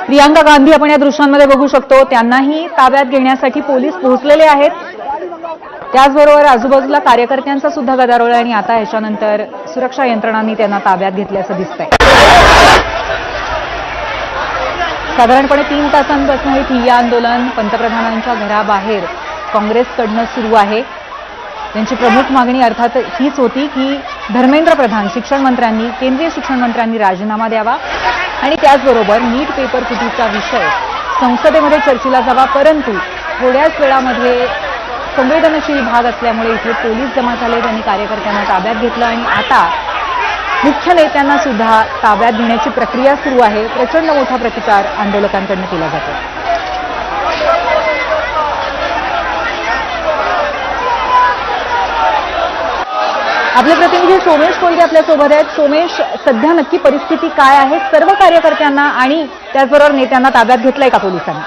प्रियांका गांधी आपण या दृश्यांमध्ये बघू शकतो, त्यांनाही ताब्यात घेण्यासाठी पोलीस पोहोचलेले आहेत। त्याचबरोबर आजूबाजूला कार्यकर्त्यांचा सुद्धा गदारोळ आहे आणि आता याच्यानंतर सुरक्षा यंत्रणांनी त्यांना ताब्यात घेतल्याचं दिसतंय। साधारणपणे 3 तासांपासून हे ठिय्या आंदोलन पंतप्रधानांच्या घराबाहेर काँग्रेसकडनं सुरू आहे। त्यांची प्रमुख मागणी अर्थात हीच होती की धर्मेंद्र प्रधान शिक्षण मंत्र्यांनी, केंद्रीय शिक्षण मंत्र्यांनी राजीनामा द्यावा आणि त्याचबरोबर नीट पेपर फुटीचा विषय संसदेमध्ये चर्चेला जावा। परंतु थोड्याच वेळामध्ये संवेदनशील भाग असल्यामुळे इथे पोलीस जमा झाले, त्यांनी कार्यकर्त्यांना ताब्यात घेतलं आणि आता मुख्य नेत्यांना सुद्धा ताब्यात घेण्याची प्रक्रिया सुरू आहे। प्रचंड मोठा प्रतिकार आंदोलकांकडून केला जातो। आपले प्रतिनिधी सोमेश कोलते आपल्यासोबत आहेत। सोमेश, सध्या नक्की परिस्थिती काय आहे? सर्व कार्यकर्त्यांना आणि त्याचबरोबर नेत्यांना ताब्यात घेतलंय का पोलिसांनी?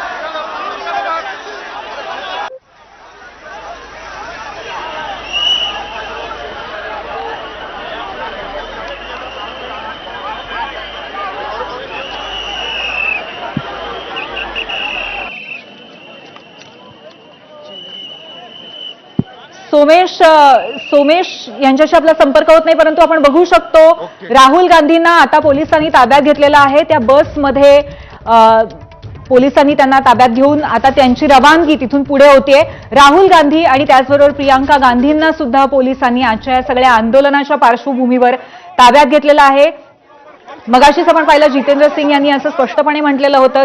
सोमेश यांच्याशी आपला संपर्क होत नाही, परंतु आपण बघू शकतो राहुल गांधींना आता पोलिसांनी ताब्यात घेतलेलं आहे। त्या बसमध्ये पोलिसांनी त्यांना ताब्यात घेऊन आता त्यांची रवानगी तिथून पुढे होतीये। राहुल गांधी आणि त्याचबरोबर प्रियांका गांधींना सुद्धा पोलिसांनी आजच्या या सगळ्या आंदोलनाच्या पार्श्वभूमीवर ताब्यात घेतलेलं आहे। मगाशीच आपण पाहिलं जितेंद्र सिंग यांनी असं स्पष्टपणे म्हटलेलं होतं